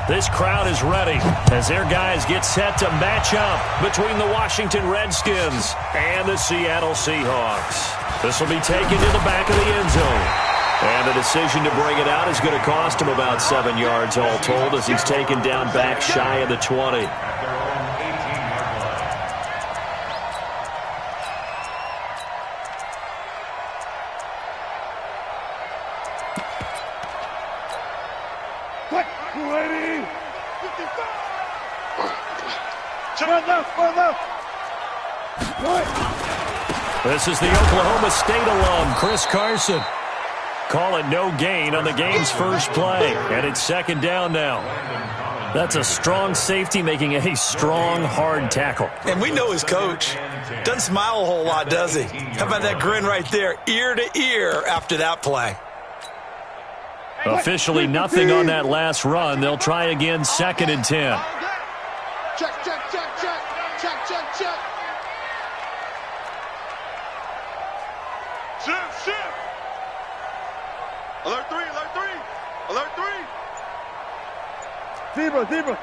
This crowd is ready as their guys get set to match up between the Washington Redskins and the Seattle Seahawks. This will be taken to the back of the end zone. And the decision to bring it out is going to cost him about 7 yards all told as he's taken down back shy of the 20. This is the Oklahoma State alum, Chris Carson. Call it no gain on the game's first play, and it's second down now. That's a strong safety making a strong, hard tackle. And we know his coach. Doesn't smile a whole lot, does he? How about that grin right there, ear to ear after that play? Officially nothing on that last run. They'll try again, second and 10. Check, check, check, check. Check, check, check. Shift, shift. Alert 3, alert 3. Alert 3. Zebra, zebra.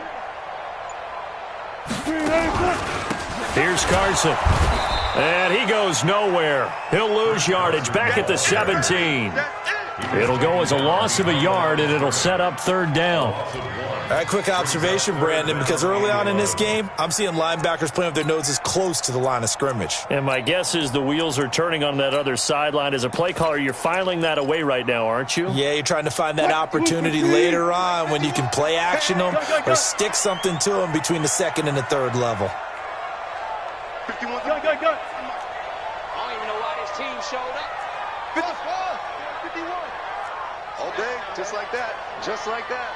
Here's Carson. And he goes nowhere. He'll lose yardage back at the 17. It'll go as a loss of a yard, and it'll set up third down. All right, quick observation, Brandon, because early on in this game, I'm seeing linebackers playing with their noses close to the line of scrimmage. And my guess is the wheels are turning on that other sideline. As a play caller, you're filing that away right now, aren't you? Yeah, you're trying to find that opportunity later on when you can play action them or stick something to them between the second and the third level. 51, go, go, go. I don't even know why this team showed up. 54, 51. All day, just like that, just like that.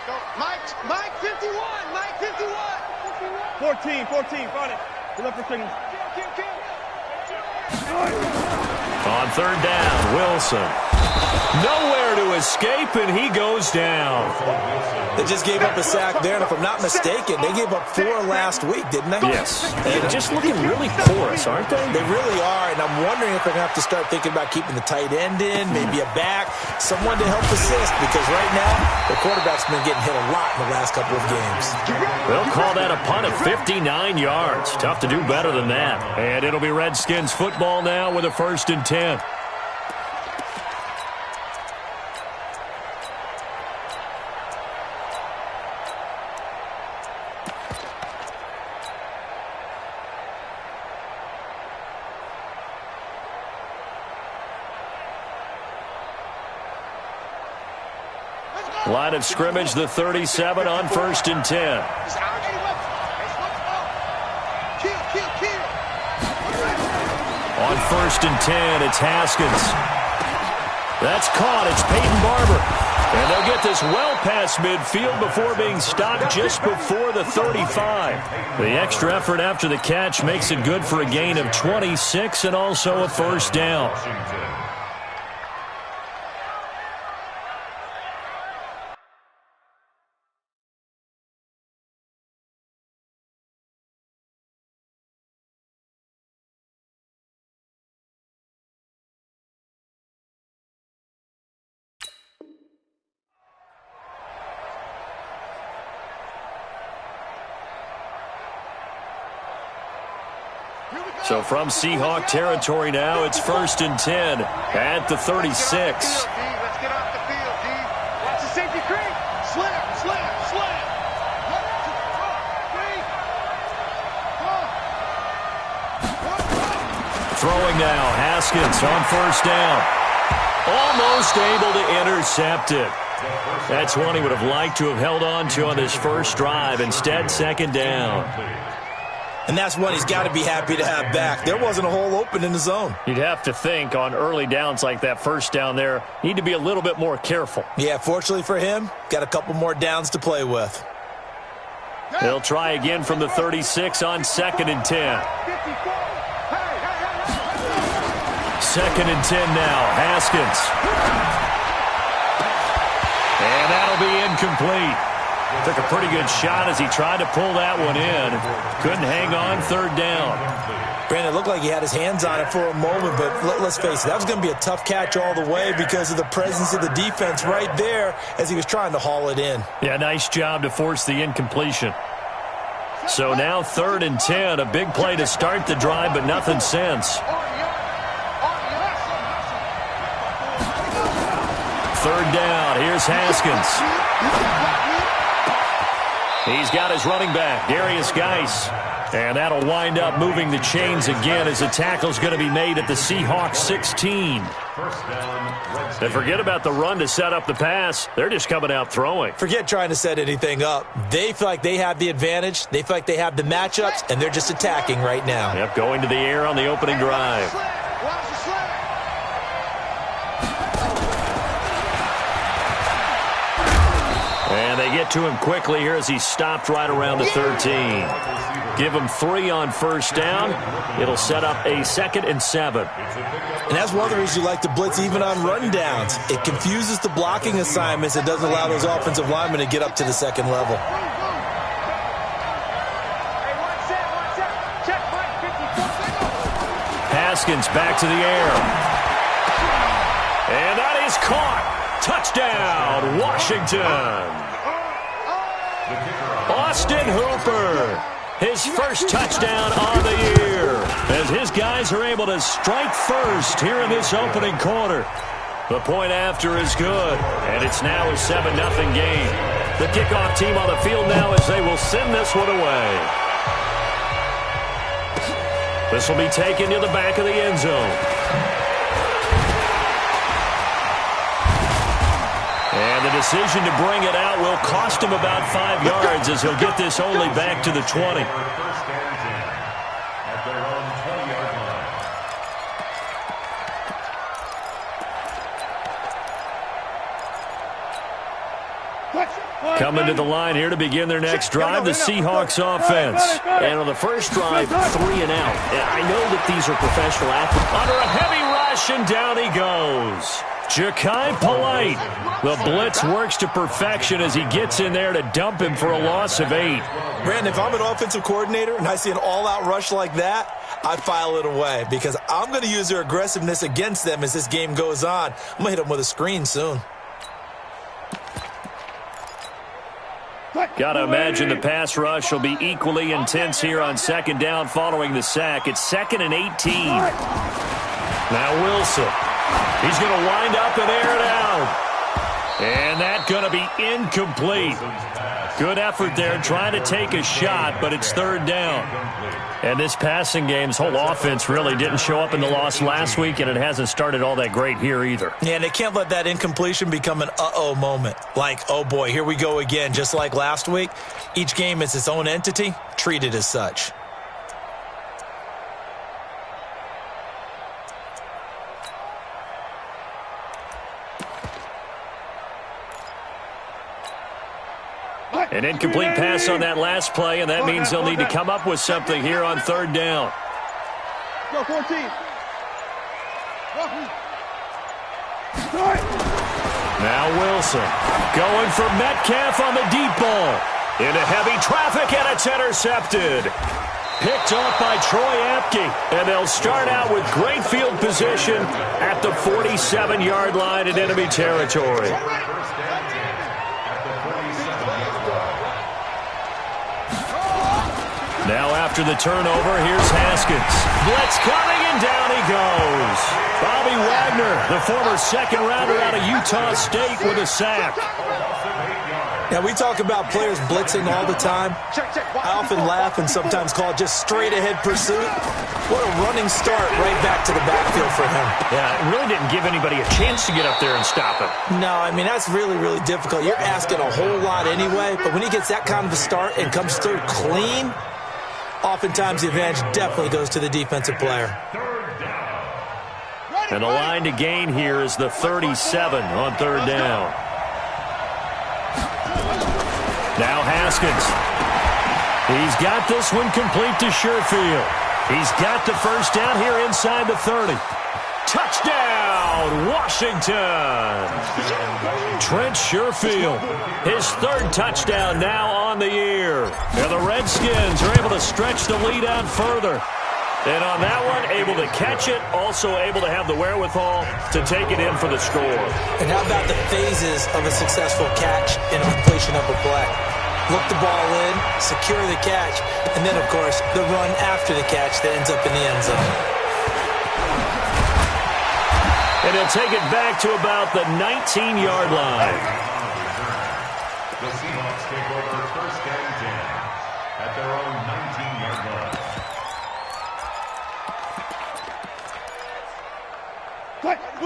Go. Mike 51, Mike 51. 14, find it. Good up for signal. On third down, Wilson. Nowhere to escape, and he goes down. They just gave up a sack there, and if I'm not mistaken, they gave up 4 last week, didn't they? Yes. And just looking really porous, aren't they? They really are, and I'm wondering if they're going to have to start thinking about keeping the tight end in, maybe a back, someone to help assist, because right now, the quarterback's been getting hit a lot in the last couple of games. They'll call that a punt at 59 yards. Tough to do better than that. And it'll be Redskins football now with a 1st and 10. Line of scrimmage, the 37 on 1st and 10. On 1st and 10, it's Haskins. That's caught. It's Peyton Barber. And they'll get this well past midfield before being stopped just before the 35. The extra effort after the catch makes it good for a gain of 26 and also a 1st down. So from Seahawk territory now, it's 1st and 10 at the 36. Let's get off the field, D. Watch the safety creep. Slam, slam, slam. Throwing now, Haskins on 1st down. Almost able to intercept it. That's one he would have liked to have held on to on his first drive. Instead, 2nd down. And that's one he's got to be happy to have back. There wasn't a hole open in the zone. You'd have to think on early downs like that 1st down there, need to be a little bit more careful. Yeah, fortunately for him, got a couple more downs to play with. They'll try again from the 36 on 2nd and 10. 2nd and 10 now, Haskins. And that'll be incomplete. Took a pretty good shot as he tried to pull that one in. Couldn't hang on, third down. Brandon, it looked like he had his hands on it for a moment, but let's face it, that was going to be a tough catch all the way because of the presence of the defense right there as he was trying to haul it in. Yeah, nice job to force the incompletion. So now 3rd and 10, a big play to start the drive, but nothing since. 3rd down, here's Haskins. He's got his running back, Darius Geis. And that'll wind up moving the chains again as the tackle's going to be made at the Seahawks 16. And forget about the run to set up the pass. They're just coming out throwing. Forget trying to set anything up. They feel like they have the advantage. They feel like they have the matchups, and they're just attacking right now. Yep, going to the air on the opening drive. And they get to him quickly here as he stopped right around the 13. Give him 3 on 1st down. It'll set up a 2nd and 7. And that's one of the reasons you like to blitz even on rundowns. It confuses the blocking assignments. It doesn't allow those offensive linemen to get up to the 2nd level. Haskins back to the air. And that is caught. Touchdown, Washington. Austin Hooper. His first touchdown on the year as his guys are able to strike first here in this opening quarter. The point after is good, and it's now a 7-0 game. The kickoff team on the field now as they will send this one away. This will be taken to the back of the end zone. And the decision to bring it out will cost him about 5 yards as he'll get this only back to the 20. Coming to the line here to begin their next drive, the Seahawks offense. And on the first drive, 3 and out. And I know that these are professional athletes. Under a heavy rush, and down he goes. Ja'Kai Polite. The blitz works to perfection as he gets in there to dump him for a loss of 8. Brandon, if I'm an offensive coordinator and I see an all-out rush like that, I file it away because I'm going to use their aggressiveness against them as this game goes on. I'm going to hit them with a screen soon. Got to imagine the pass rush will be equally intense here on 2nd down following the sack. It's 2nd and 18. Now Wilson. He's going to wind up and air it out. And that's going to be incomplete. Good effort there trying to take a shot, but it's 3rd down. And this passing game's whole offense really didn't show up in the loss last week, and it hasn't started all that great here either. Yeah, and they can't let that incompletion become an uh-oh moment. Like, oh boy, here we go again. Just like last week, each game is its own entity, treated as such. An incomplete pass on that last play, and that means they'll need to come up with something here on 3rd down. Go, 14. Now Wilson going for Metcalf on the deep ball. Into heavy traffic, and it's intercepted. Picked off by Troy Apke, and they'll start out with great field position at the 47-yard line in enemy territory. Now after the turnover, here's Haskins. Blitz coming, and down he goes. Bobby Wagner, the former 2nd rounder out of Utah State, with a sack. Now, we talk about players blitzing all the time. I often laugh and sometimes call it just straight-ahead pursuit. What a running start right back to the backfield for him. Yeah, it really didn't give anybody a chance to get up there and stop him. No, I mean, that's really, really difficult. You're asking a whole lot anyway, but when he gets that kind of a start and comes through clean, oftentimes the advantage definitely goes to the defensive player. And the line to gain here is the 37 on 3rd down. Now Haskins. He's got this one complete to Sherfield. He's got the first down here inside the 30. Touchdown, touchdown, Washington. Trent Sherfield, his third touchdown now on the year. And the Redskins are able to stretch the lead out further. And on that one, able to catch it, also able to have the wherewithal to take it in for the score. And how about the phases of a successful catch and completion of a play? Look the ball in, secure the catch, and then, of course, the run after the catch that ends up in the end zone. And he'll take it back to about the 19-yard line. The Seahawks take over first and 10 at their own 19-yard line.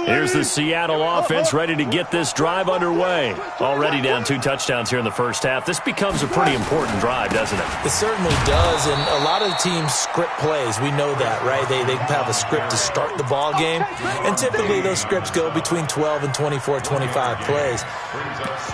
Here's the Seattle offense ready to get this drive underway. Already down 2 touchdowns here in the first half. This becomes a pretty important drive, doesn't it? It certainly does, and a lot of the teams script plays. We know that, right? They have a script to start the ball game, and typically those scripts go between 12 and 24, 25 plays.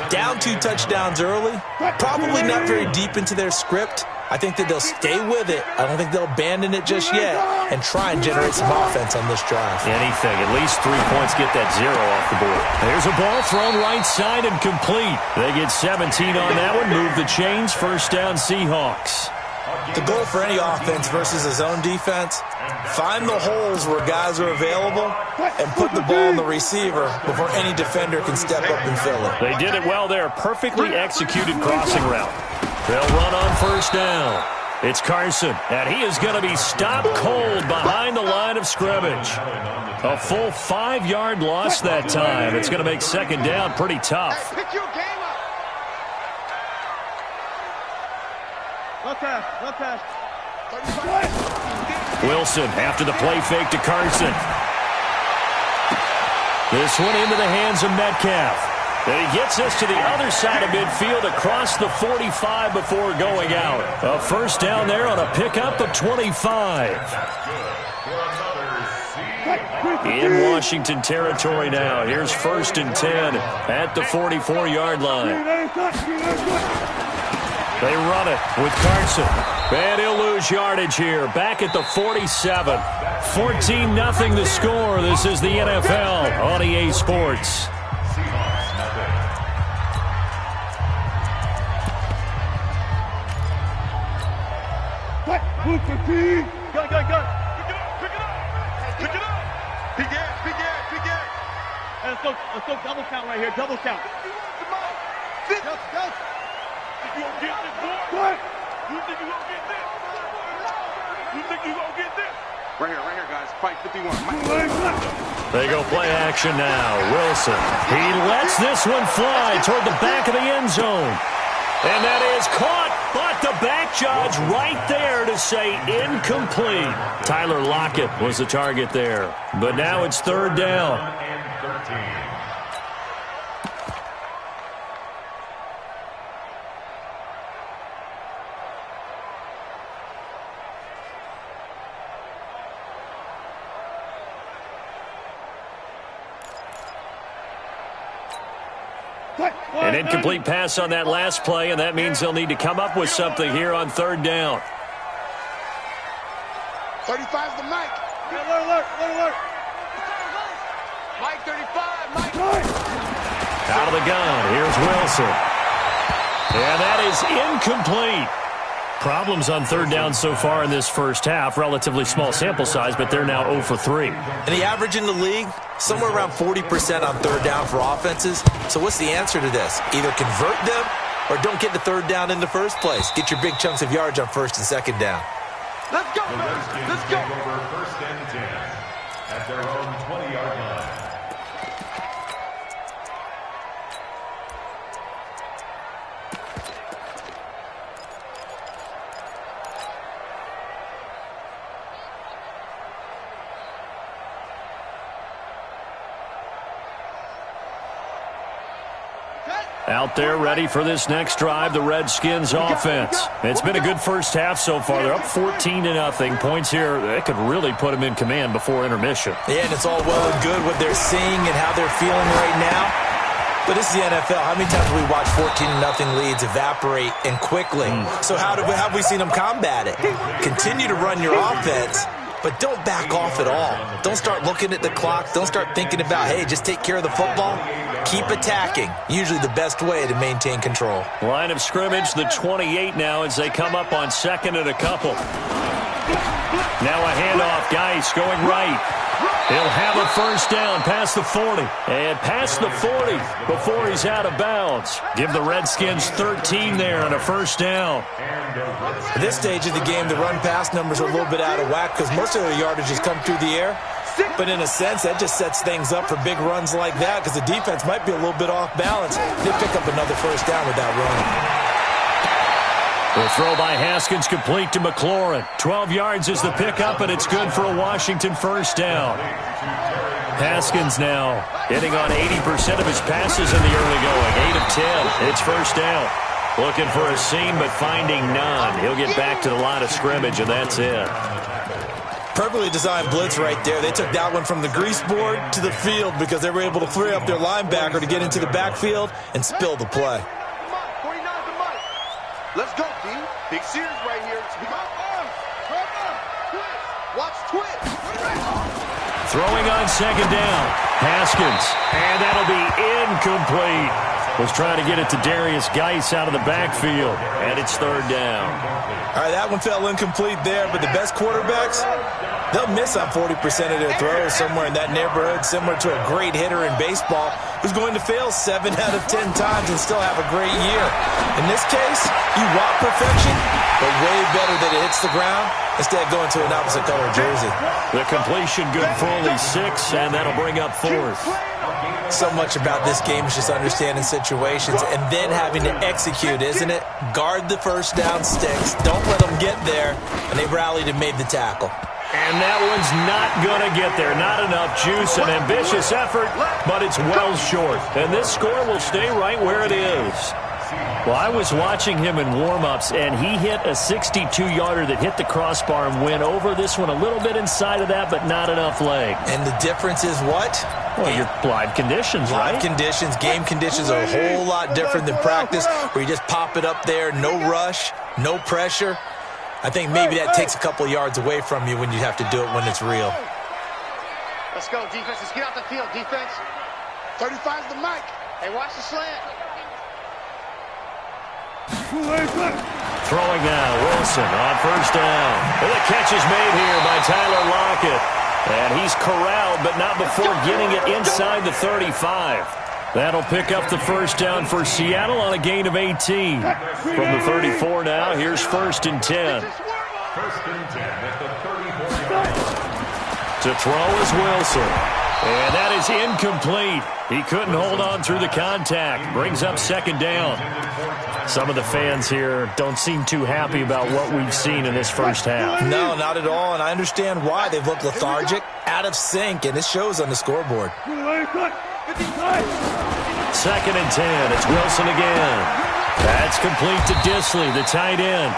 Down 2 touchdowns early, probably not very deep into their script. I think that they'll stay with it. I don't think they'll abandon it just yet and try and generate some offense on this drive. Anything. At least 3 points, get that 0 off the board. There's a ball thrown right side and complete. They get 17 on that one. Move the chains. First down, Seahawks. The goal for any offense versus his own defense, find the holes where guys are available and put the ball in the receiver before any defender can step up and fill it. They did it well there. Perfectly executed crossing route. They'll run on first down. It's Carson, and he is going to be stopped cold behind the line of scrimmage. A full 5-yard loss that time. It's going to make second down pretty tough. Pick your game up. Look pass. Wilson after the play fake to Carson. This one into the hands of Metcalf. And he gets us to the other side of midfield across the 45 before going out. A first down there on a pickup of 25. In Washington territory now. Here's first and 10 at the 44-yard line. They run it with Carson. And he'll lose yardage here. Back at the 47. 14-0 the score. This is the NFL on EA Sports. Go. Pick it up. Pick it. Let's go double count right here. Double count. Go. You gonna get this, boy? What? You think you gonna get this? You think you gonna get this? Right here, guys. Fight 51. They go play action now. Wilson. He lets this one fly toward the back of the end zone. And that is caught, but the back judge right there to say incomplete. Tyler Lockett was the target there. But now it's third down. And 13. An incomplete pass on that last play, and that means they'll need to come up with something here on third down. 35's the Mike. Alert. Mike 35, Mike. Out of the gun, here's Wilson. And that is incomplete. Problems on third down so far in this first half. Relatively small sample size, but they're now 0 for 3. And the average in the league, somewhere around 40% on third down for offenses. So what's the answer to this? Either convert them or don't get the third down in the first place. Get your big chunks of yards on first and second down. Let's go, The Redskins Let's go. take over first and 10 at their own 20-yard line. Out there ready for this next drive, the Redskins offense. It's been a good first half so far. They're up 14-0. Points here, they could really put them in command before intermission. Yeah, and it's all well and good what they're seeing and how they're feeling right now. But this is the NFL. How many times have we watched 14-0 leads evaporate and quickly? So how have we seen them combat it? Continue to run your offense but don't back off at all. Don't start looking at the clock. Don't start thinking about, hey, just take care of the football. Keep attacking. Usually the best way to maintain control. Line of scrimmage, the 28 now as they come up on second and a couple. Now a handoff. Geis going right. He'll have a first down past the 40. And past the 40 before he's out of bounds. Give the Redskins 13 there on a first down. At this stage of the game, the run-pass numbers are a little bit out of whack because most of their yardage has come through the air. But in a sense, that just sets things up for big runs like that because the defense might be a little bit off balance. They pick up another first down with that run. The throw by Haskins complete to McLaurin. 12 yards is the pickup, and it's good for a Washington first down. Haskins now hitting on 80% of his passes in the early going. 8 of 10. It's first down. Looking for a seam, but finding none. He'll get back to the line of scrimmage, and that's it. Perfectly designed blitz right there. They took that one from the grease board to the field because they were able to free up their linebacker to get into the backfield and spill the play. Let's go, D. Big series right here. Watch twist. Throwing on second down. Haskins. And that'll be incomplete. Was trying to get it to Darius Geis out of the backfield. And it's third down. All right, that one fell incomplete there, but the best quarterbacks, they'll miss on 40% of their throws somewhere in that neighborhood, similar to a great hitter in baseball who's going to fail 7 out of 10 times and still have a great year. In this case, you want perfection, but way better that it hits the ground instead of going to an opposite color jersey. The completion good for only 6, and that'll bring up fourth. So much about this game is just understanding situations and then having to execute, isn't it? Guard the first down sticks. Don't let them get there. And they rallied and made the tackle. And that one's not going to get there. Not enough juice, an ambitious effort, but it's well short. And this score will stay right where it is. Well, I was watching him in warm-ups, and he hit a 62-yarder that hit the crossbar and went over this one a little bit inside of that, but not enough leg. And the difference is what? Well, your live conditions, right? Live conditions, game conditions are a whole lot different than practice, where you just pop it up there, no rush, no pressure. I think maybe that takes a couple yards away from you when you have to do it when it's real. Let's go, defense. Let's get out the field, defense. 35's the mic. Hey, watch the slant. Throwing now, Wilson on first down. And the catch is made here by Tyler Lockett. And he's corralled, but not before getting it inside the 35. That'll pick up the first down for Seattle on a gain of 18. From the 34 now, here's first and 10. First and 10 at the 34-yard line. To throw is Wilson. And that is incomplete. He couldn't hold on through the contact. Brings up second down. Some of the fans here don't seem too happy about what we've seen in this first half. No, not at all, and I understand why. They've looked lethargic, out of sync, and it shows on the scoreboard. Second and 10. It's Wilson again. That's complete to Disley, the tight end.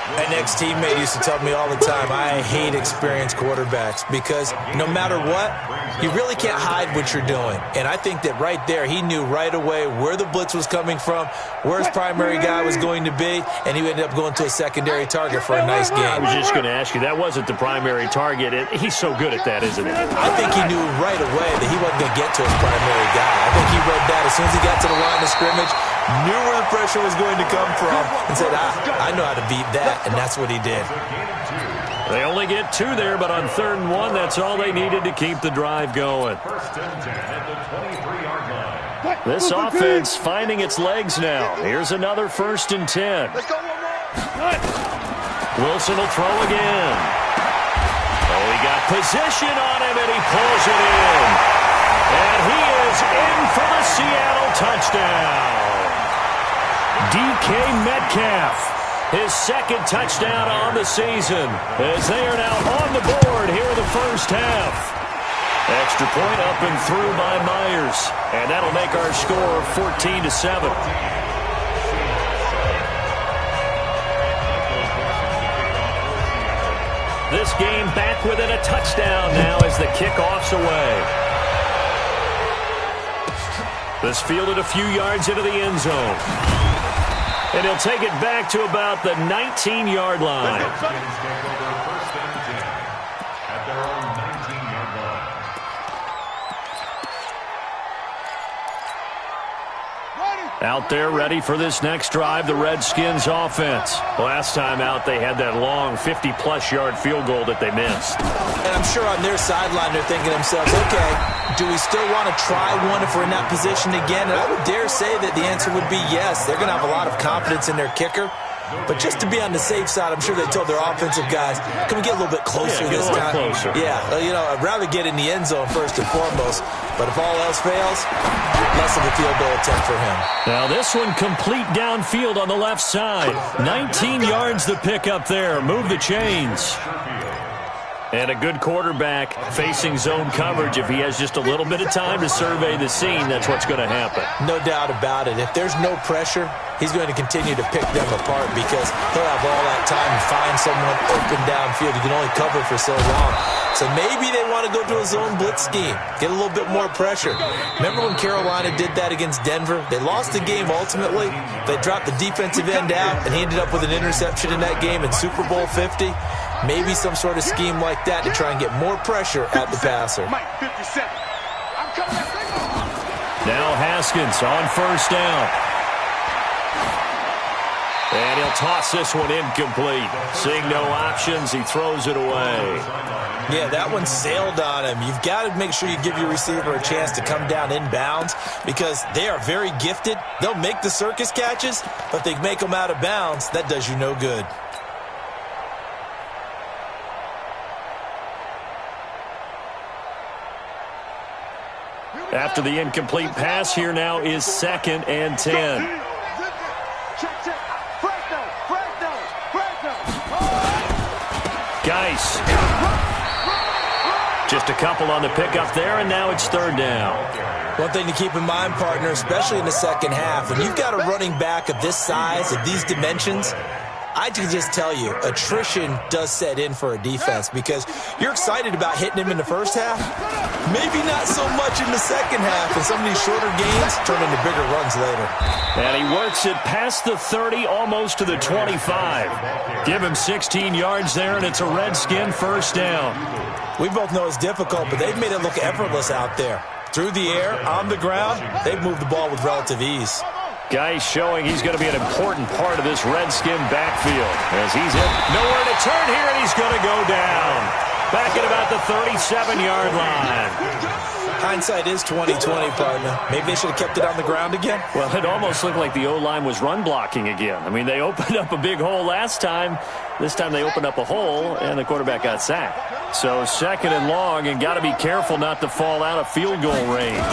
An ex-teammate used to tell me all the time, I hate experienced quarterbacks because no matter what, you really can't hide what you're doing. And I think that right there, he knew right away where the blitz was coming from, where his primary guy was going to be, and he ended up going to a secondary target for a nice game. I was just going to ask you, that wasn't the primary target. He's so good at that, isn't he? I think he knew right away that he wasn't going to get to his primary guy. I think he read that as soon as he got to the line of scrimmage, knew where the pressure was going to come from, and said, I know how to beat that, and that's what he did. They only get 2 there, but on 3rd and 1, that's all they needed to keep the drive going. First and 10 at the 23-yard line. This offense finding its legs now. Here's another first and 10. Let's go one more. Wilson will throw again. Oh, he got position on him, and he pulls it in. And he is in for the Seattle touchdown. DK Metcalf. His second touchdown on the season as they are now on the board here in the first half. Extra point up and through by Myers. And that'll make our score 14-7. This game back within a touchdown now as the kickoff's away. This fielded a few yards into the end zone. And he'll take it back to about the 19-yard line. Out there ready for this next drive, the Redskins offense. Last time out, they had that long 50-plus yard field goal that they missed. And I'm sure on their sideline they're thinking to themselves, okay, do we still want to try one if we're in that position again? And I would dare say that the answer would be yes. They're going to have a lot of confidence in their kicker. But just to be on the safe side, I'm sure they told their offensive guys, can we get a little bit closer this time? Closer. Yeah, I'd rather get in the end zone first and foremost. But if all else fails, less of a field goal attempt for him. Now this one complete downfield on the left side. 19 yards to pick up there. Move the chains. And a good quarterback facing zone coverage. If he has just a little bit of time to survey the scene, that's what's going to happen. No doubt about it. If there's no pressure, he's going to continue to pick them apart because he'll have all that time to find someone open downfield. You can only cover for so long. So maybe they want to go to a zone blitz scheme, get a little bit more pressure. Remember when Carolina did that against Denver? They lost the game ultimately. They dropped the defensive end out, and he ended up with an interception in that game in Super Bowl 50. Maybe some sort of scheme like that to try and get more pressure at the passer. Now Haskins on first down. And he'll toss this one incomplete. Seeing no options, he throws it away. Yeah, that one sailed on him. You've got to make sure you give your receiver a chance to come down inbounds because they are very gifted. They'll make the circus catches, but they make them out of bounds. That does you no good. After the incomplete pass, here now is 2nd and 10. Geis. Just a couple on the pickup there, and now it's 3rd down. One thing to keep in mind, partner, especially in the second half, when you've got a running back of this size, of these dimensions, I can just tell you, attrition does set in for a defense because you're excited about hitting him in the first half. Maybe not so much in the second half, and some of these shorter gains turn into bigger runs later. And he works it past the 30, almost to the 25. Give him 16 yards there, and it's a Redskin first down. We both know it's difficult, but they've made it look effortless out there. Through the air, on the ground, they've moved the ball with relative ease. Guy showing he's going to be an important part of this Redskin backfield as he's in nowhere to turn here, and he's going to go down. Back at about the 37-yard line. Hindsight is 20/20, partner. Maybe they should have kept it on the ground again. Well, it almost looked like the O-line was run blocking again. I mean, they opened up a big hole last time. This time they opened up a hole, and the quarterback got sacked. So 2nd and long, and got to be careful not to fall out of field goal range.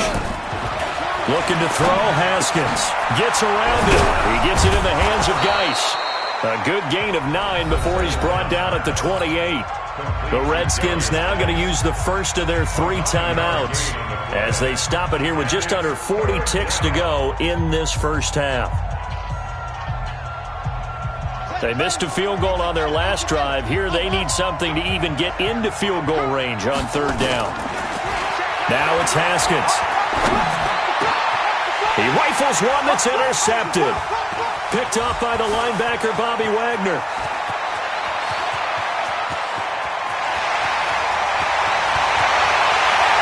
Looking to throw, Haskins. Gets around it. He gets it in the hands of Geis. A good gain of 9 before he's brought down at the 28. The Redskins now going to use the first of their 3 timeouts as they stop it here with just under 40 ticks to go in this first half. They missed a field goal on their last drive. Here they need something to even get into field goal range on 3rd down. Now it's Haskins. He rifles one that's intercepted. Picked off by the linebacker, Bobby Wagner.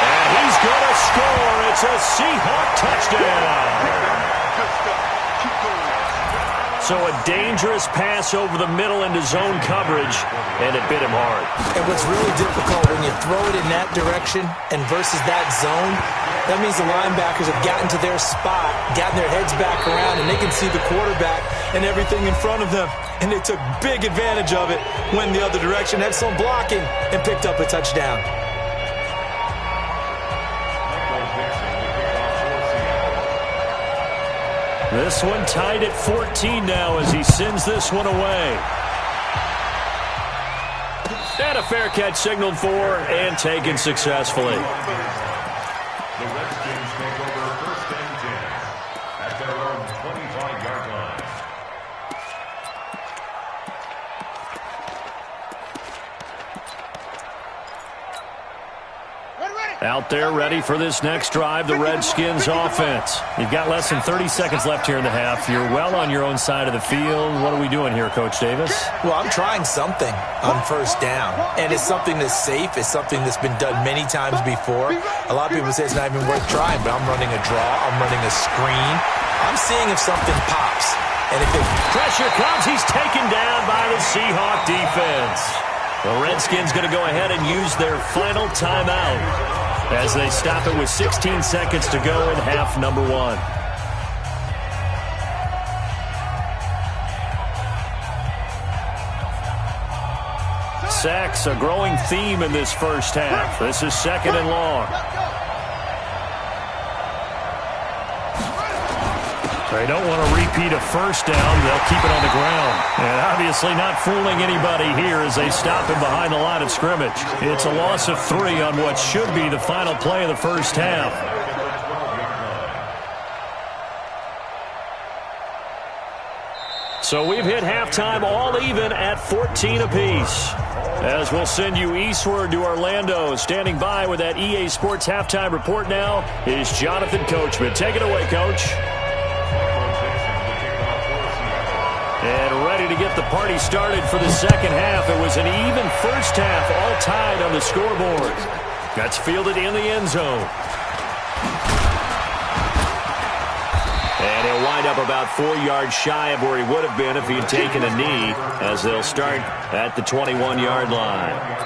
And he's going to score. It's a Seahawk touchdown. So a dangerous pass over the middle into zone coverage, and it bit him hard. And what's really difficult when you throw it in that direction and versus that zone, that means the linebackers have gotten to their spot, gotten their heads back around, and they can see the quarterback and everything in front of them. And they took big advantage of it, went the other direction, had some blocking, and picked up a touchdown. This one tied at 14 now as he sends this one away. And a fair catch signaled for and taken successfully. The Redskins take over 1st and 10 at their own 25-yard line. Out there ready for this next drive, the Redskins offense. You've got less than 30 seconds left here in the half. You're well on your own side of the field. What are we doing here, Coach Davis? Well, I'm trying something on 1st down, and it's something that's safe. It's something that's been done many times before. A lot of people say it's not even worth trying, but I'm running a draw. I'm running a screen. I'm seeing if something pops. And if it... Pressure comes. He's taken down by the Seahawk defense. The Redskins going to go ahead and use their final timeout as they stop it with 16 seconds to go in half number 1. Sacks, a growing theme in this first half. This is 2nd and long. They don't want to repeat a first down. They'll keep it on the ground. And obviously not fooling anybody here as they stop him behind the line of scrimmage. It's a loss of 3 on what should be the final play of the first half. So we've hit halftime all even at 14 apiece. As we'll send you eastward to Orlando. Standing by with that EA Sports halftime report now is Jonathan Coachman. Take it away, Coach. And ready to get the party started for the second half. It was an even first half, all tied on the scoreboard. That's fielded in the end zone. And he'll wind up about 4 yards shy of where he would have been if he had taken a knee, as they'll start at the 21-yard line.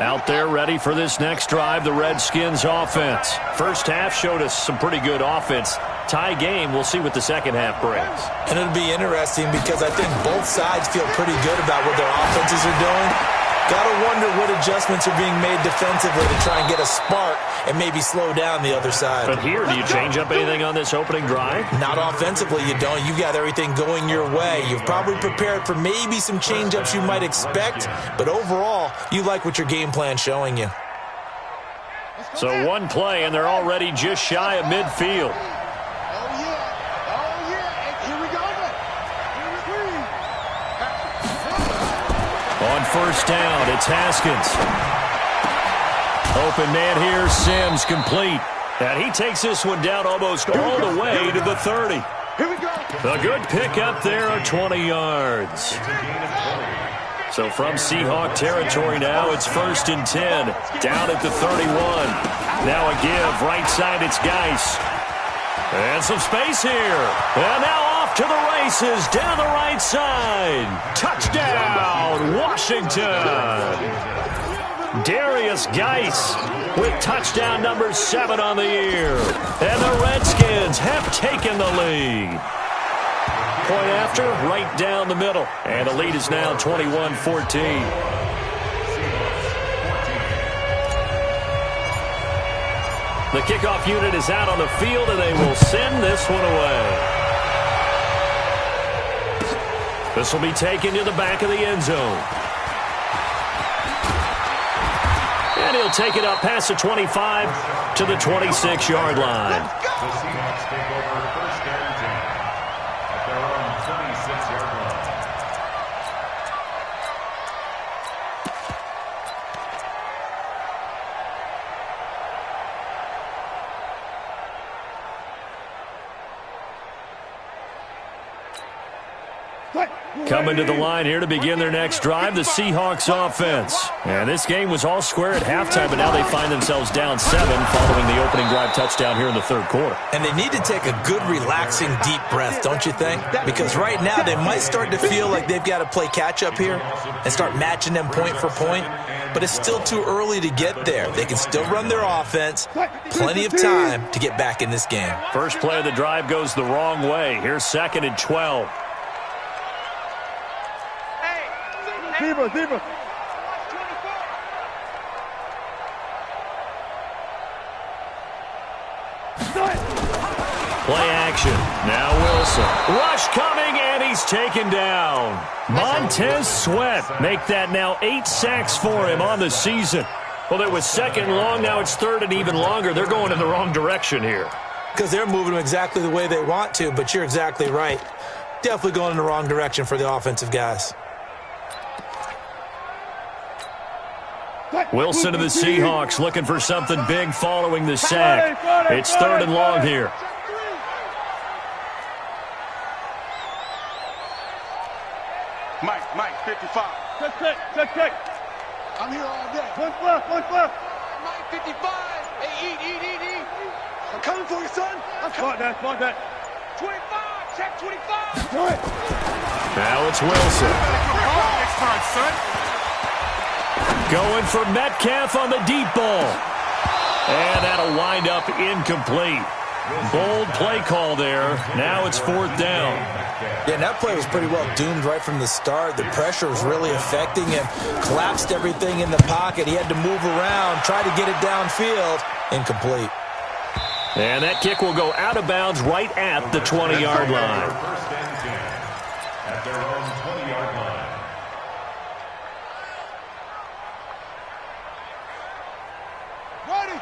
Out there ready for this next drive, the Redskins offense. First half showed us some pretty good offense. Tie game, we'll see what the second half brings. And it'll be interesting because I think both sides feel pretty good about what their offenses are doing. Gotta wonder what adjustments are being made defensively to try and get a spark and maybe slow down the other side. But here, do you change up anything on this opening drive? Not offensively, you don't. You got everything going your way. You've probably prepared for maybe some change-ups you might expect, but overall, you like what your game plan's showing you. So one play, and they're already just shy of midfield. On first down, it's Haskins. Open man here, Sims complete. And he takes this one down almost all the way to the 30. A good pickup there of 20 yards. So from Seahawk territory now, it's 1st and 10. Down at the 31. Now a give, right side, it's Geis. And some space here. And now off to the races, down the right side. Touchdown, Washington. Darius Geis with touchdown number 7 on the year. And the Redskins have taken the lead. Point after, right down the middle. And the lead is now 21-14. The kickoff unit is out on the field, and they will send this one away. This will be taken to the back of the end zone. And he'll take it up past the 25 to the 26-yard line. The Seahawks take over 1st and 10 at their own 26-yard line. Coming to the line here to begin their next drive, the Seahawks offense. And this game was all square at halftime, but now they find themselves down 7 following the opening drive touchdown here in the 3rd quarter. And they need to take a good, relaxing, deep breath, don't you think? Because right now they might start to feel like they've got to play catch-up here and start matching them point for point. But it's still too early to get there. They can still run their offense. Plenty of time to get back in this game. First play of the drive goes the wrong way. Here's 2nd and 12. Zebra. Play action. Now Wilson. Rush coming, and he's taken down. Montez Sweat make that now 8 sacks for him on the season. Well, it was 2nd and long. Now it's 3rd and even longer. They're going in the wrong direction here. Because they're moving them exactly the way they want to, but you're exactly right. Definitely going in the wrong direction for the offensive guys. Wilson to the Seahawks looking for something big following the sack. It's 3rd and long here. Mike, 55. Check. I'm here all day. One left. Mike, 55. Hey, eat. I'm coming for you, son. I'm coming. Smart that. 25. Check 25. Do it. Now it's Wilson. Next time, son. Going for Metcalf on the deep ball. And that'll wind up incomplete. Bold play call there. Now it's 4th down. Yeah, and that play was pretty well doomed right from the start. The pressure was really affecting him. Collapsed everything in the pocket. He had to move around, try to get it downfield. Incomplete. And that kick will go out of bounds right at the 20-yard line. First and 10 at their own 20-yard line.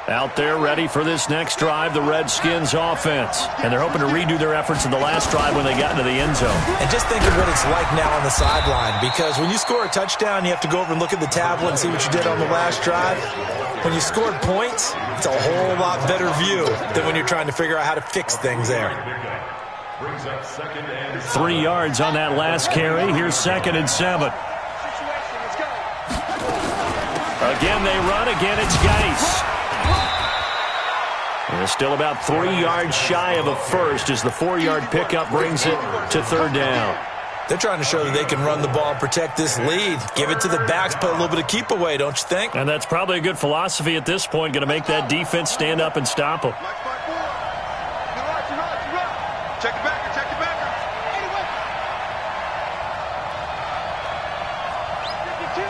Out there ready for this next drive, the Redskins offense. And they're hoping to redo their efforts in the last drive when they got into the end zone. And just think of what it's like now on the sideline, because when you score a touchdown, you have to go over and look at the tablet and see what you did on the last drive. When you scored points, it's a whole lot better view than when you're trying to figure out how to fix things there. 3 yards on that last carry. Here's 2nd and 7. Again, they run. Again, it's Geis. And they're still about 3 yards shy of a first as the 4-yard pickup brings it to 3rd down. They're trying to show that they can run the ball and protect this lead. Give it to the backs, put a little bit of keep away, don't you think? And that's probably a good philosophy at this point, going to make that defense stand up and stop them. Check it back. Anyway. 52.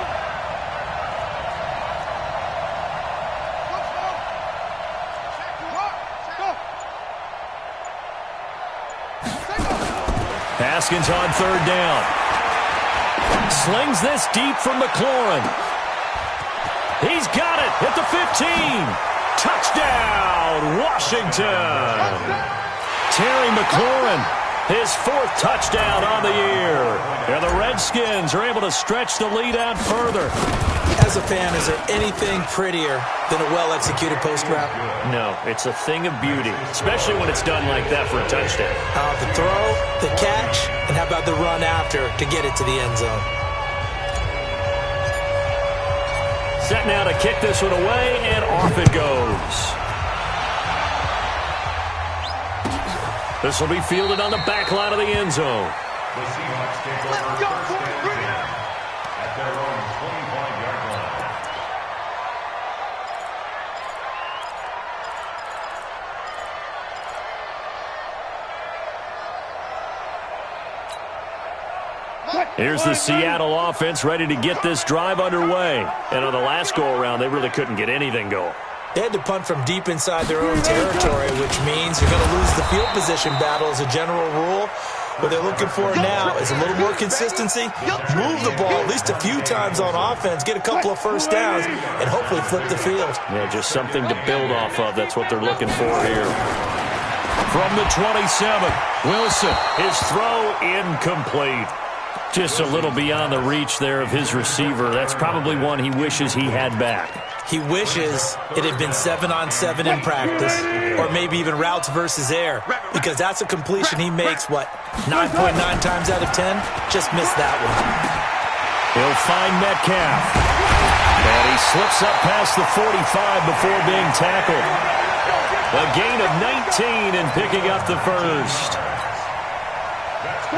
Haskins on 3rd down. Slings this deep from McLaurin. He's got it at the 15. Touchdown, Washington. Terry McLaurin, his 4th touchdown on the year. And the Redskins are able to stretch the lead out further. As a fan, is there anything prettier than a well-executed post route? No, it's a thing of beauty, especially when it's done like that for a touchdown. The throw, the catch, and how about the run after to get it to the end zone? Set now to kick this one away, and off it goes. This will be fielded on the back line of the end zone. The Seahawks take over first and 10 at their own 25-yard line. Here's the Seattle offense ready to get this drive underway. And on the last go-around, they really couldn't get anything going. They had to punt from deep inside their own territory, which means you're going to lose the field position battle as a general rule. What they're looking for now is a little more consistency, move the ball at least a few times on offense, get a couple of first downs, and hopefully flip the field. Yeah, just something to build off of. That's what they're looking for here. From the 27, Wilson, his throw incomplete. Just a little beyond the reach there of his receiver. That's probably one he wishes he had back. He wishes it had been 7-on-7 in practice, or maybe even routes versus air, because that's a completion he makes, 9.9 times out of 10? Just missed that one. He'll find Metcalf. And he slips up past the 45 before being tackled. A gain of 19 and picking up the first.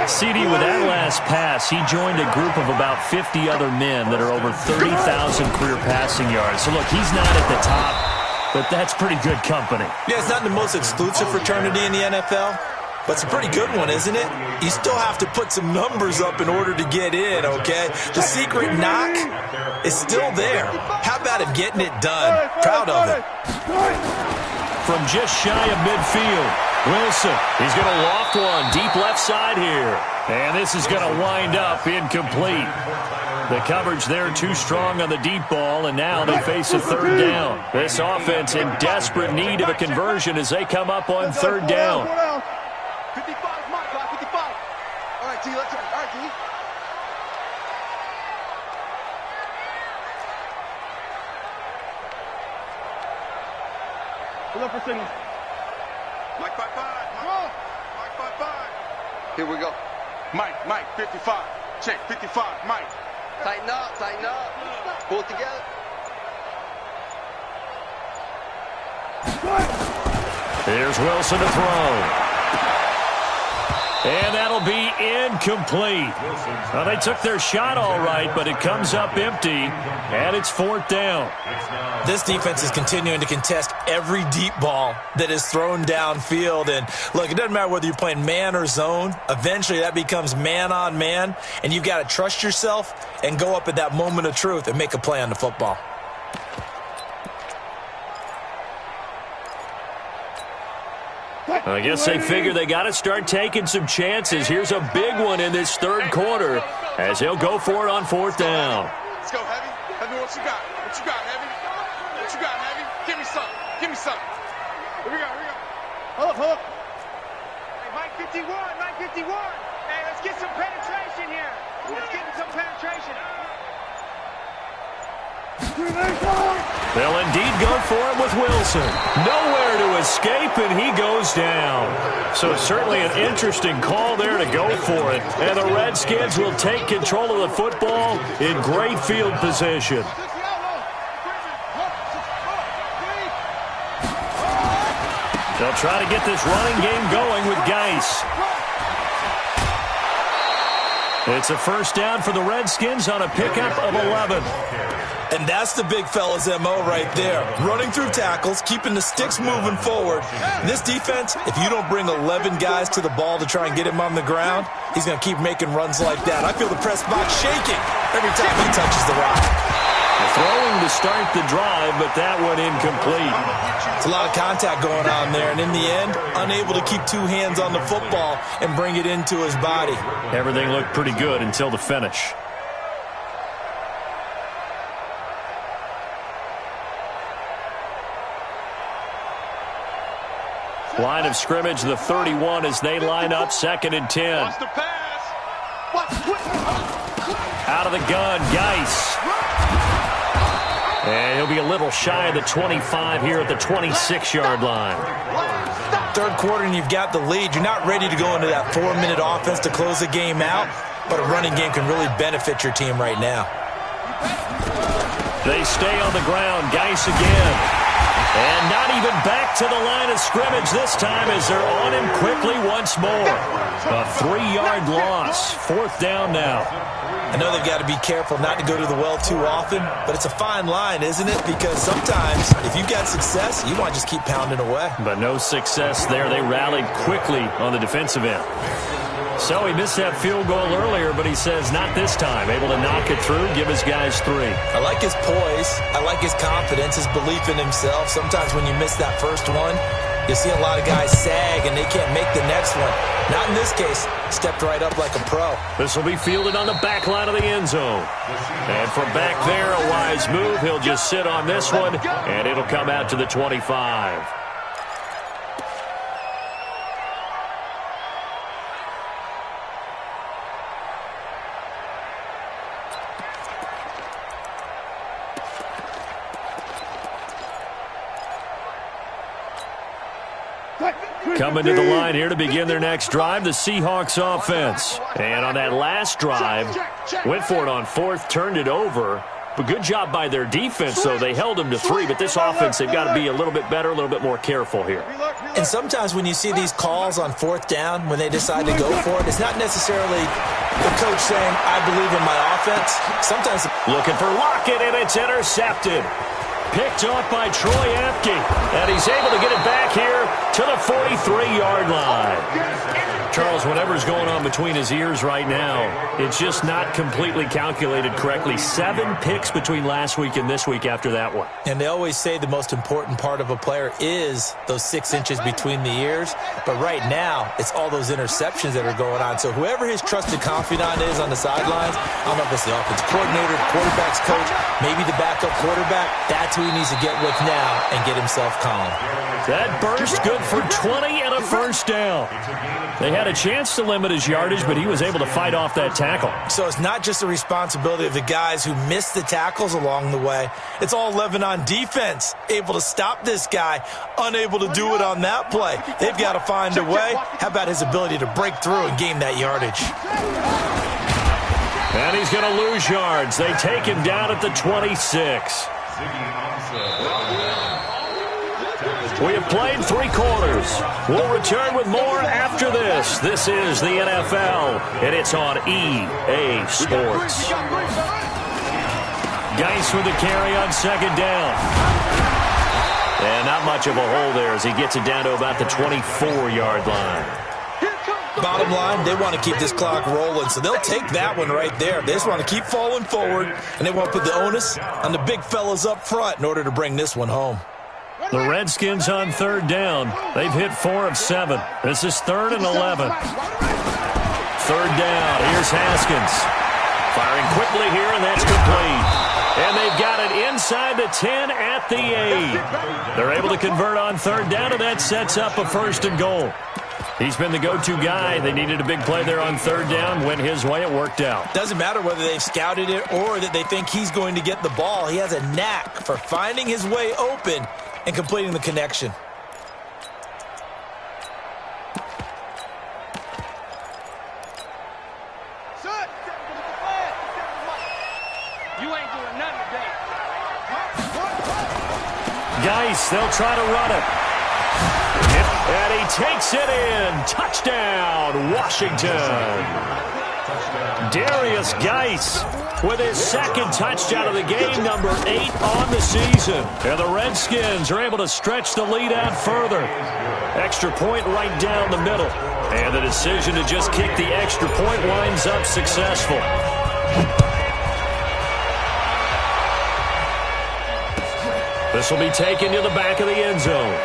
CD, with that last pass, he joined a group of about 50 other men that are over 30,000 career passing yards. So, look, he's not at the top, but that's pretty good company. Yeah, it's not the most exclusive fraternity in the NFL, but it's a pretty good one, isn't it? You still have to put some numbers up in order to get in, okay? The secret knock is still there. How about him getting it done? Proud of it. From just shy of midfield, Wilson, he's going to loft one deep left side here. And this is going to wind up incomplete. The coverage there too strong on the deep ball, and now they face a 3rd down. This offense in desperate need of a conversion as they come up on 3rd down. 55, Mike, 55. All right, T, let's go. All right, T. Pull up for signal. Mike, 55. Mike, 55. Here we go. Mike, 55. Check, 55. Mike. Tighten up, tighten up. Pull it together. Here's Wilson to throw. And that'll be incomplete. Well, they took their shot all right, but it comes up empty, and it's 4th down. This defense is continuing to contest every deep ball that is thrown downfield. And, look, it doesn't matter whether you're playing man or zone. Eventually, that becomes man on man, and you've got to trust yourself and go up at that moment of truth and make a play on the football. I guess they figure they got to start taking some chances. Here's a big one in this 3rd quarter as he'll go for it on 4th down. Let's go, Heavy. Heavy, what you got? What you got, Heavy? What you got, Heavy? Give me some. Give me some. Here we go, here we go. Hold up, hold up. Hey, Mike 51, Mike 51. Hey, let's get some penetration here. Let's get some penetration. They'll indeed go for it with Wilson. Nowhere to escape, and he goes down. So certainly an interesting call there to go for it. And the Redskins will take control of the football in great field position. They'll try to get this running game going with Geis. It's a 1st down for the Redskins on a pickup of 11. And that's the big fella's MO right there. Running through tackles, keeping the sticks moving forward. This defense, if you don't bring 11 guys to the ball to try and get him on the ground, he's going to keep making runs like that. I feel the press box shaking every time he touches the rock. Throwing to start the drive, but that one incomplete. It's a lot of contact going on there, and in the end, unable to keep 2 hands on the football and bring it into his body. Everything looked pretty good until the finish. Line of scrimmage, the 31 as they line up 2nd and 10. Watch the pass. Out of the gun, Geis. And he'll be a little shy of the 25 here at the 26-yard line. 3rd quarter and you've got the lead. You're not ready to go into that 4-minute offense to close the game out, but a running game can really benefit your team right now. They stay on the ground. Geis again. And not even back to the line of scrimmage this time as they're on him quickly once more. A 3-yard loss. 4th down now. I know they've got to be careful not to go to the well too often, but it's a fine line, isn't it? Because sometimes if you've got success, you want to just keep pounding away. But no success there. They rallied quickly on the defensive end. So he missed that field goal earlier, but he says not this time. Able to knock it through, give his guys 3. I like his poise. I like his confidence, his belief in himself. Sometimes when you miss that first one, you see a lot of guys sag and they can't make the next one. Not in this case. Stepped right up like a pro. This will be fielded on the back line of the end zone. And from back there, a wise move. He'll just sit on this one, and it'll come out to the 25. Coming to the line here to begin their next drive, the Seahawks offense. And on that last drive, went for it on 4th, turned it over. But good job by their defense, though. They held them to 3, but this offense, they've got to be a little bit better, a little bit more careful here. And sometimes when you see these calls on 4th down, when they decide to go for it, it's not necessarily the coach saying, I believe in my offense. Sometimes looking for Lockett, and it's intercepted. Picked off by Troy Apke, and he's able to get it back here to the 43-yard line. Charles, whatever's going on between his ears right now, it's just not completely calculated correctly. 7 picks between last week and this week after that one. And they always say the most important part of a player is those 6 inches between the ears. But right now, it's all those interceptions that are going on. So whoever his trusted confidant is on the sidelines, I don't know if it's the offensive coordinator, the quarterback's coach, maybe the backup quarterback, that's who he needs to get with now and get himself calm. That burst good for 20 and a first down. They had a chance to limit his yardage, but he was able to fight off that tackle. So it's not just the responsibility of the guys who missed the tackles along the way. It's all 11 on defense, able to stop this guy, unable to do it on that play. They've got to find a way. How about his ability to break through and gain that yardage? And he's going to lose yards. They take him down at the 26. We have played 3 quarters. We'll return with more after this. This is the NFL, and it's on EA Sports. Geis with the carry on 2nd down. And not much of a hole there as he gets it down to about the 24-yard line. Bottom line, they want to keep this clock rolling, so they'll take that one right there. They just want to keep falling forward, and they want to put the onus on the big fellas up front in order to bring this one home. The Redskins on 3rd down. They've hit 4 of 7. This is 3rd and 11. 3rd down. Here's Haskins. Firing quickly here, and that's complete. And they've got it inside the 10 at the 8. They're able to convert on 3rd down, and that sets up a 1st and goal. He's been the go-to guy. They needed a big play there on 3rd down. Went his way. It worked out. Doesn't matter whether they've scouted it or that they think he's going to get the ball. He has a knack for finding his way open and completing the connection. You ain't doing nothing today. Geis, they'll try to run it. And he takes it in. Touchdown, Washington. Darius Geis with his 2nd touchdown of the game, number 8 on the season. And the Redskins are able to stretch the lead out further. Extra point right down the middle. And the decision to just kick the extra point winds up successful. This will be taken to the back of the end zone.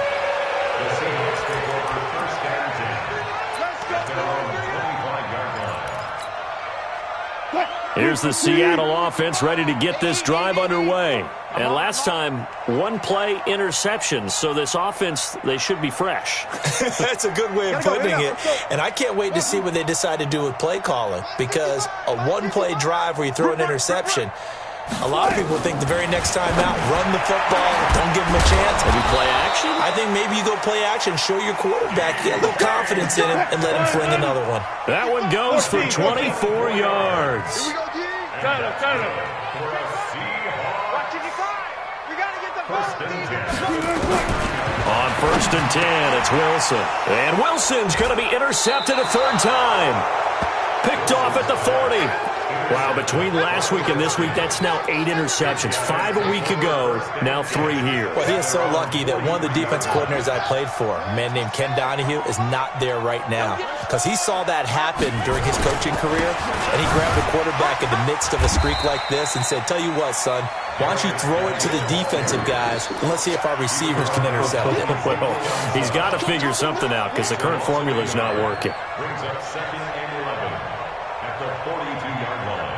Here's the Seattle offense ready to get this drive underway. And last time, 1 play interception. So this offense, they should be fresh. That's a good way of putting it. And I can't wait to see what they decide to do with play calling. Because a 1-play drive where you throw an interception, a lot of people think the very next time out, run the football, don't give them a chance. Maybe play action? I think maybe you go play action, show your quarterback, get a little confidence in him, and let him fling another one. That one goes for 24 yards. Watch it, we got to get the ball. On 1st and 10, it's Wilson. And Wilson's going to be intercepted a 3rd time. Picked off at the 40. Wow, between last week and this week, that's now 8 interceptions. 5 a week ago, now 3 here. Well, he is so lucky that one of the defense coordinators I played for, a man named Ken Donahue, is not there right now. Because he saw that happen during his coaching career, and he grabbed a quarterback in the midst of a streak like this and said, tell you what, son, why don't you throw it to the defensive guys, and let's see if our receivers can intercept it. Well, he's got to figure something out because the current formula is not working. Brings up 2nd and 11 at the 42-yard line.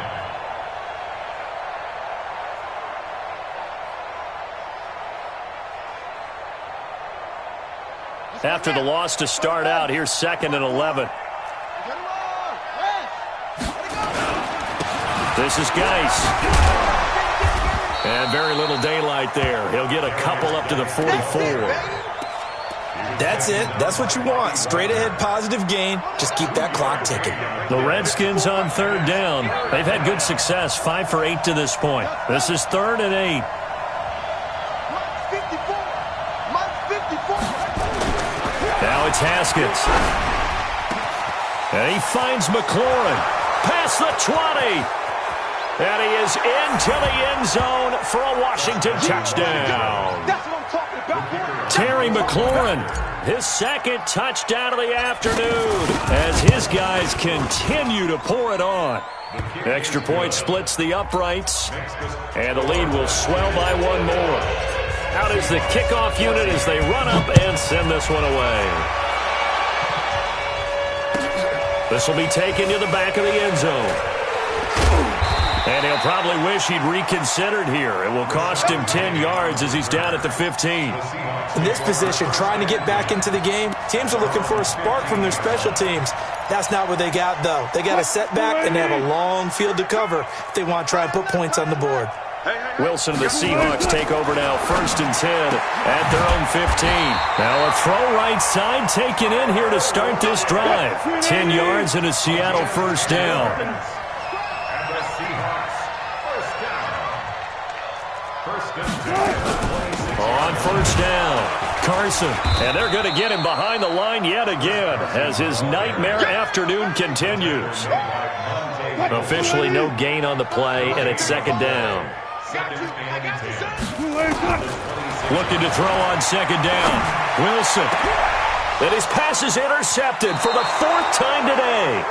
After the loss to start out, here's 2nd and 11. This is Geis. And very little daylight there. He'll get a couple up to the 44. That's it. That's what you want. Straight ahead positive gain. Just keep that clock ticking. The Redskins on 3rd down. They've had good success, 5 for 8 to this point. This is 3rd and 8. Now it's Haskins. And he finds McLaurin. Past the 20. And he is into the end zone for a Washington touchdown. That's what I'm talking about. Terry McLaurin, his 2nd touchdown of the afternoon as his guys continue to pour it on. Extra point splits the uprights, and the lead will swell by 1 more. Out is the kickoff unit as they run up and send this one away. This will be taken to the back of the end zone. And he'll probably wish he'd reconsidered here. It will cost him 10 yards as he's down at the 15. In this position, trying to get back into the game, teams are looking for a spark from their special teams. That's not what they got, though. They got a setback, and they have a long field to cover if they want to try and put points on the board. Wilson and the Seahawks take over now, 1st and 10 at their own 15. Now a throw right side taken in here to start this drive. 10 yards and a Seattle 1st down. down. Carson, and they're going to get him behind the line yet again as his nightmare afternoon continues. Officially no gain on the play, and it's second down. Looking to throw on second down. Wilson. And his pass is intercepted for the fourth time today.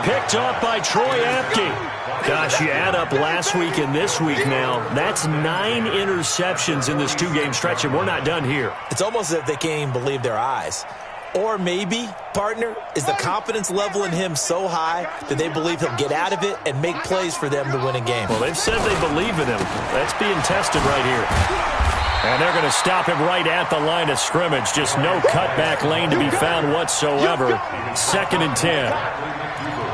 Picked up by Troy Apke. Gosh, you add up last week and this week now. That's 9 interceptions in this 2-game stretch, and we're not done here. It's almost as if they can't even believe their eyes. Or maybe, partner, is the confidence level in him so high that they believe he'll get out of it and make plays for them to win a game. Well, they've said they believe in him. That's being tested right here. And they're going to stop him right at the line of scrimmage. Just no cutback lane to be found whatsoever. Second and 10.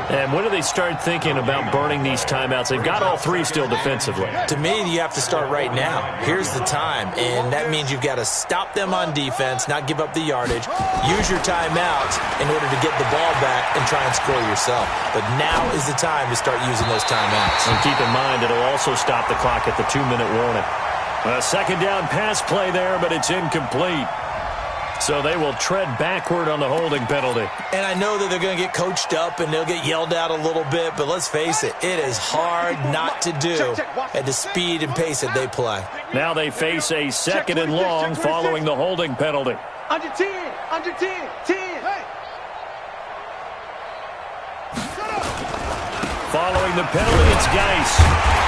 And when do they start thinking about burning these timeouts? They've got all 3 still defensively. To me, you have to start right now. Here's the time, and that means you've got to stop them on defense, not give up the yardage, use your timeouts in order to get the ball back and try and score yourself. But now is the time to start using those timeouts. And keep in mind, it'll also stop the clock at the 2-minute warning. A second down pass play there, but it's incomplete. So they will tread backward on the holding penalty. And I know that they're going to get coached up and they'll get yelled at a little bit, but let's face it, it is hard not to do at the speed and pace that they play. Now they face a second and long following the holding penalty. Under 10, under 10, 10. Following the penalty, it's Geis.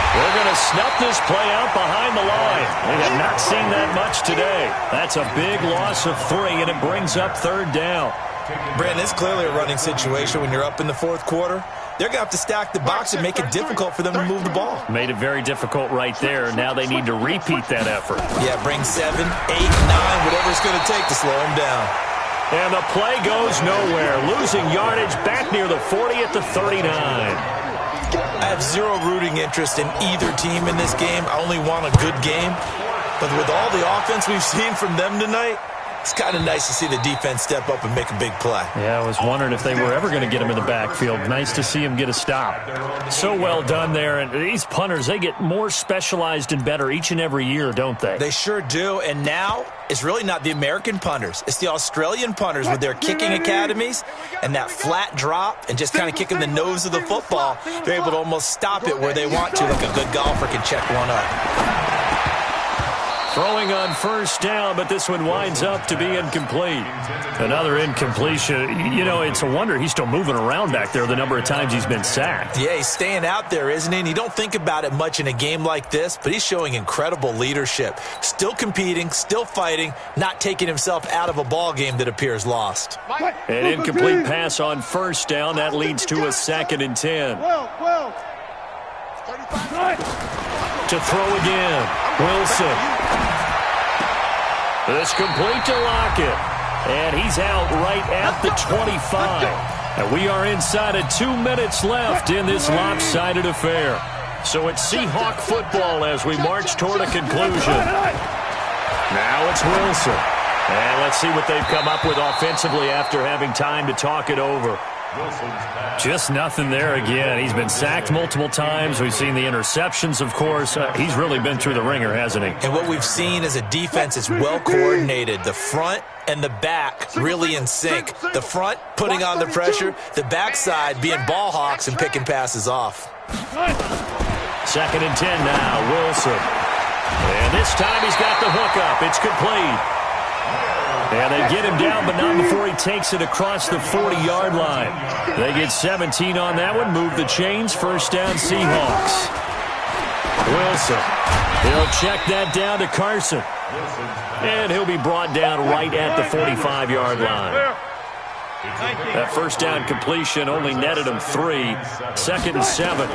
We're going to snuff this play out behind the line. We have not seen that much today. That's a big loss of 3, and it brings up third down. Brandon, it's clearly a running situation when you're up in the fourth quarter. They're going to have to stack the box and make it difficult for them to move the ball. Made it very difficult right there. Now they need to repeat that effort. Yeah, bring 7, 8, 9, whatever it's going to take to slow them down. And the play goes nowhere. Losing yardage back near the 40 at the 39. I have zero rooting interest in either team in this game. I only want a good game. But with all the offense we've seen from them tonight, it's kind of nice to see the defense step up and make a big play. Yeah, I was wondering if they were ever going to get him in the backfield. Nice to see him get a stop. So well done there. And these punters, they get more specialized and better each and every year, don't they? They sure do. And now it's really not the American punters. It's the Australian punters with their kicking academies and that flat drop and just kind of kicking the nose of the football. They're able to almost stop it where they want to, like a good golfer can check one up. Throwing on first down, but this one winds up to be incomplete. Another incompletion. You know, it's a wonder he's still moving around back there the number of times he's been sacked. Yeah, he's staying out there, isn't he? And you don't think about it much in a game like this, but he's showing incredible leadership. Still competing, still fighting, not taking himself out of a ball game that appears lost. An incomplete pass on first down. That leads to a second and 10. To throw again. Wilson. It's complete to Lockett. And he's out right at the 25. And we are inside of 2 minutes left in this lopsided affair. So it's Seahawk football as we march toward a conclusion. Now it's Wilson. And let's see what they've come up with offensively after having time to talk it over. Just nothing there again. He's been sacked multiple times. We've seen the interceptions, of course. He's really been through the ringer, hasn't he? And what we've seen is a defense that's well coordinated. The front and the back really in sync. The front putting on the pressure, the backside being ball hawks and picking passes off. Second and 10 now, Wilson. And this time he's got the hook up. It's complete. And they get him down, but not before he takes it across the 40-yard line. They get 17 on that one, move the chains, first down Seahawks. Wilson, he'll check that down to Carson. And he'll be brought down right at the 45-yard line. That first down completion only netted him 3. Second and 7.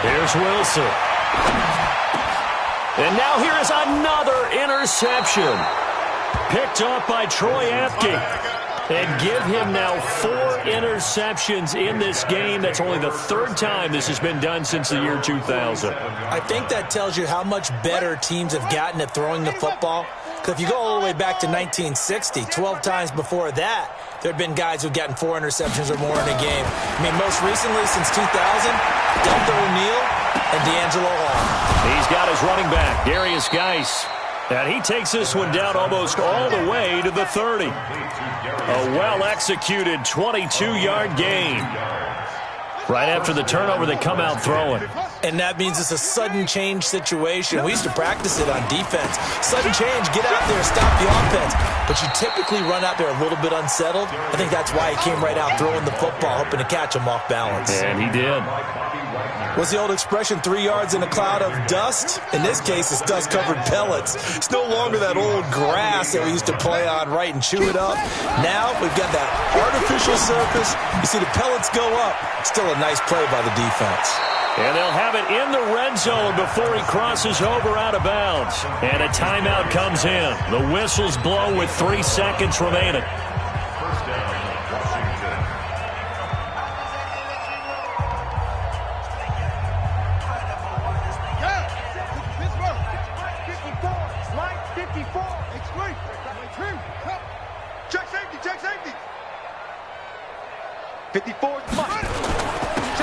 Here's Wilson. And now here is another interception. Picked up by Troy Apke. And give him now 4 interceptions in this game. That's only the 3rd time this has been done since the year 2000. I think that tells you how much better teams have gotten at throwing the football. Because if you go all the way back to 1960, 12 times before that, there have been guys who've gotten 4 interceptions or more in a game. I mean, most recently, since 2000, Delta O'Neal and D'Angelo Hall. He's got his running back, Darius Geis. And he takes this one down almost all the way to the 30. A well-executed 22-yard gain. Right after the turnover, they come out throwing. And that means it's a sudden change situation. We used to practice it on defense. Sudden change, get out there, stop the offense. But you typically run out there a little bit unsettled. I think that's why he came right out throwing the football, hoping to catch him off balance. And he did. What's the old expression, 3 yards in a cloud of dust? In this case, it's dust-covered pellets. It's no longer that old grass that we used to play on, right, and chew it up. Now we've got that artificial surface. You see the pellets go up. Still a nice play by the defense. And they'll have it in the red zone before he crosses over out of bounds. And a timeout comes in. The whistles blow with 3 seconds remaining.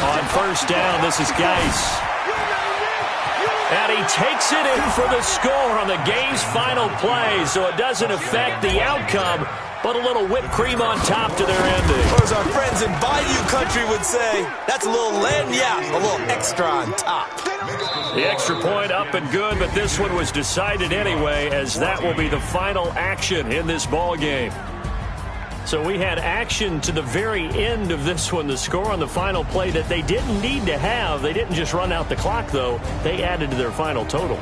On first down, this is Geis. And he takes it in for the score on the game's final play, so it doesn't affect the outcome, but a little whipped cream on top to their ending. Or as our friends in Bayou Country would say, that's a little lagniappe, a little extra on top. The extra point up and good, but this one was decided anyway, as that will be the final action in this ball game. So we had action to the very end of this one, the score on the final play that they didn't need to have. They didn't just run out the clock, though. They added to their final total.